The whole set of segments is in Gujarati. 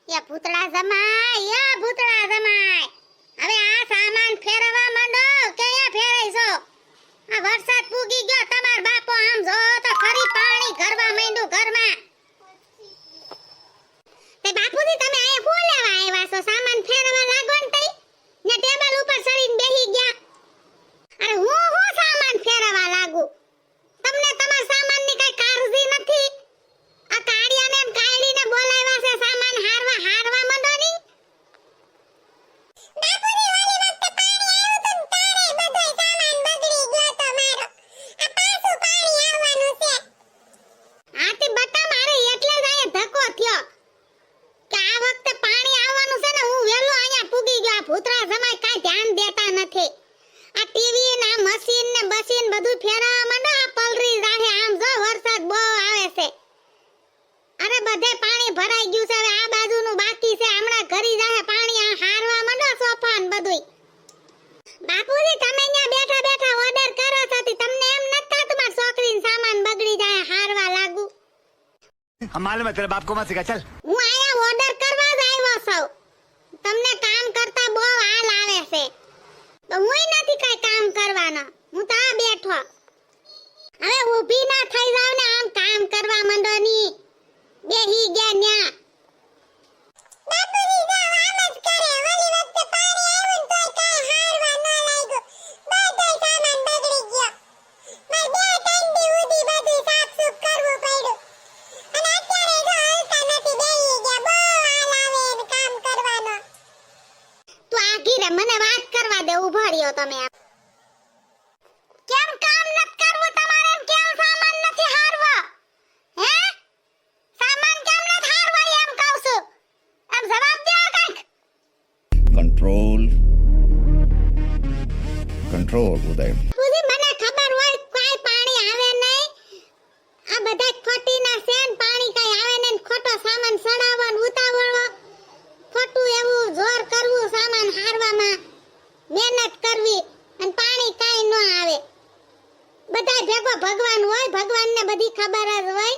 યા ભૂતળા જમાય હવે આ સામાન ફેરવા માંડો કયા ફેરાઈસો આ વરસાદ પૂગી ગયો તમાર બાપો આમ જો તો ફરી પાણી ઘરવા માંડ્યું ઘરમાં તે બાપુજી તમે આયા ફૂલ લેવા આવ્યા છો સામાન ફેરવા લાગો ને તઈ ને ટેબલ ઉપર ચડીને બેહી ગયા અરે હું સામાન ફેરવા લાગુ તમને તમાર સામાનની કઈ કાળજી નથી આ કાળિયાને એમ કાળીને બોલાવ્યા છે સામાન હારવા માંડો ની બાપુજી વાલી વખતે પાણી આવ્યું તો તારે બધોય સામાન બગડી ગયો તો મારો આ પાછું પાણી આવવાનું છે આથી બટા મારે એટલે જ આયા ધક્કો થયો કે આ વખતે પાણી આવવાનું છે ને હું વેલો આયા પૂગી ગયો ભૂતરા જમાય કાઈ ધ્યાન દેતા નથી આ ટીવી ને આ મશીન ને બસીન બધું ફેરવા માંડો આ પલરી જાહે આમ જો વરસાદ બહુ આવે છે અરે બધે પાણી ભરાઈ ગયું છે હવે આ બાજુનું બાકી છે હમણાં ઘરી જાહે પાણી આ હારવા માંડો સોફા ને બધુંય બાપુજી તમે અહીંયા બેઠા બેઠા ઓર્ડર કરો છો તમને એમ નથ થાતું માર છોકરીને સામાન બગડી જાય હારવા લાગુ हम मालूम है तेरे बाप को मत सिखा चल હું આયા ઓર્ડર કરવા જ આવ્યો છું તમને કામ કરતા બહુ હાલ આવે છે તો હુંય નથી કઈ કામ કરવાનો હું તો આ બેઠો હવે ઊભી ના થઈ જાવ ને આમ કામ કરવા માંડો ની બેહી ગયા ન્યા બાપુજી જાવ આમ જ કરે ઓલી વખતે પાણી આવ્યું ને તોય કાઈ હારવા ન લાગ્યું બધોય સામાન બગડી ગયો માર બે ત્રણ દી ઉધી બધું સાફ સૂફ કરવું પડ્યું અને અત્યારે જો હલતા નથી બેહી ગયા બહુ હાલ આવે ને કામ કરવાનો તું આગી રે મને વાત કરવા દે ઉભા રહ્યો તમે કેમ કામ નત કરવું તમારે એમ કેમ સામાન નથી હારવો હે સામાન કેમ નત હારવો એમ કહું છું એમ જવાબ દે કાંઈક કંટ્રોલ ઉદય પૂજી મને ખબર હોય કોઈ પાણી આવે નહીં આ બધા ખોટીના સેન પાણી કઈ આવે નહીં ખોટો સામાન સડાવવા ને ઉતાવળવો ખોટું એવું જોર કરવું સામાન હારવામાં મહેનત કરવી અને પાણી કાઈ ન આવે બધા ભેગો ભગવાન હોય ભગવાનને બધી ખબર જ હોય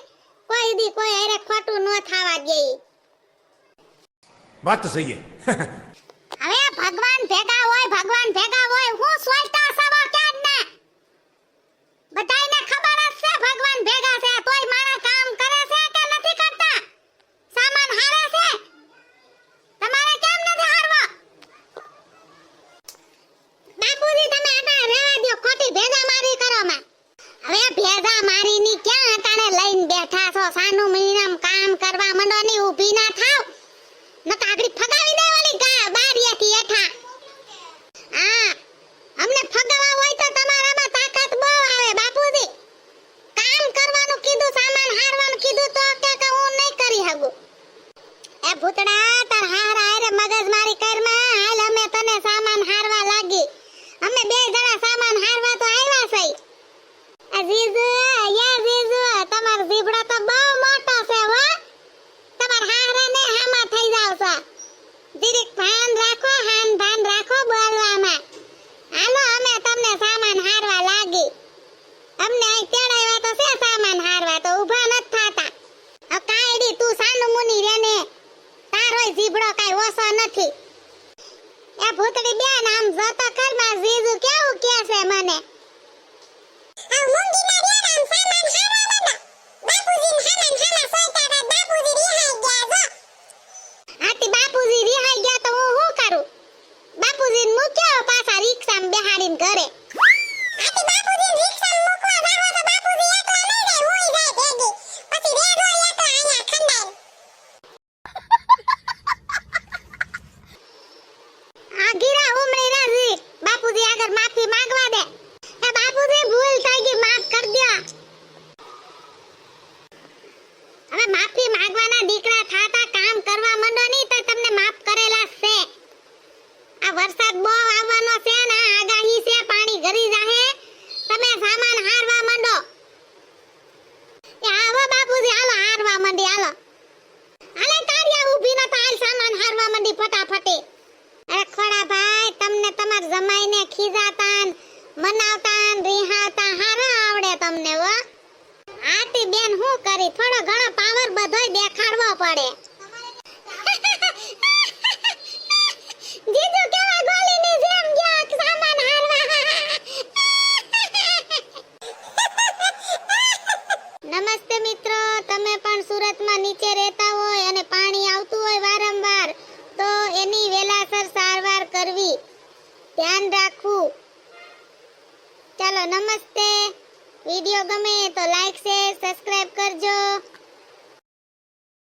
કોઈ દી કોઈ હારે ખોટું ન થાવા દે बात तो सही है હવે ભગવાન ભેગા હોય હું સોચતા સવા ક્યાં ના બધાયને ખબર જ છે ભગવાન ભેગા છે તોય મારા કામ કરે છે કે નથી કરતા સામાન હારે છે તમારે કેમ નથી હારવો બાપુજી તમે આટા રહેવા દો ખોટી ભેગા મારી કરો માં હવે ભેગા મારી ની ક્યાં અટાણે લઈને બેઠા છો સાનું મહિનામ કામ કરવા માંડો ની ઊભી ના થાવ ન કાગડી ફગાવી દેવાની ગા બારીએથી હેઠા હા અમને ફગાવા હોય તો તમારામાં તાકાત બહુ આવે બાપુજી કામ કરવાનું કીધું સામાન હારવાનું કીધું તો કે હું નહીં કરી શકું એ ભૂતડા તાર હારા આરે મગજમારી કરમાં હાલ અમે તને સામાન હારવા લાગી અમે બે જણા સામાન હારવા તો આવ્યા છે આ જીજુ તમાર જીબડો તો બહુ મોટો છે હો તમાર હારાને હામાં થઈ જાવ છો દીરીક ભાન રાખો બોલવામાં હાલો અમે તમને સામાન હારવા લાગી અમને અહીં તેડાવ્યા તો છે સામાન હારવા તો ઊભા નત થાતા હવે કાઈડી તું સાનું મુની રેને તારોય જીબડો કાઈ ઓછો નથી એ ભૂતડી બેન આમ જોતો કર માં જીજુ કેવું કે છે મને આ મુંગી ના બેન આમ સામાન હારવા માંડો બાપુજી સામાન હામા સોઈતા બાપુજી રિહાઈ ગયા જો આતી બાપુજી રિહાઈ ગયા તો હું શું કરું બાપુજીને મૂક્યો પાછા રિક્ષામાં બેહાડીને ઘરે આતી બાપુજીને રિક્ષામાં મૂકવા જાવ તો બાપુજી એકલા નહીં રહે હુંય જાય ભેગી પછી રેડો એકલા અહીંયા ખંડાય આ ગીરા ઉમરી રાજી બાપુજી આગળ માફી માંગવા દે એ બાપુજી ભૂલ થઈ ગઈ માફ કર દો હવે માફી માંગવાના દીકરા થાતા કામ કરવા માંડો ની તો તમને માફ કરેલા છે આ વરસાદ બહુ આવવાનો છે ને આગાહી છે પાણી ઘરી જાહે તમે સામાન હારવા માંડો એ આવો બાપુજી હાલો હારવા માંડી હાલો હાલે તારિયા ઊભી ન તો હાલ સામાન હારવા માંડી ફટાફટી અરે ખોડા ભાઈ તમને તમાર જમાઈને ખીજાતાન મનાવતાન રિહાતા હારા આવડે તમને હો આતી બેન હું કરી થોડો ઘણો પાવર બધોય દેખાડવો પડે રહેતા હોય અને પાણી આવતું હોય વારંવાર તો એની વેલાસર સારવાર કરવી, ધ્યાન રાખવું. ચાલો નમસ્તે. વિડિયો ગમે તો લાઈક શેર સબસ્ક્રાઇબ કરજો.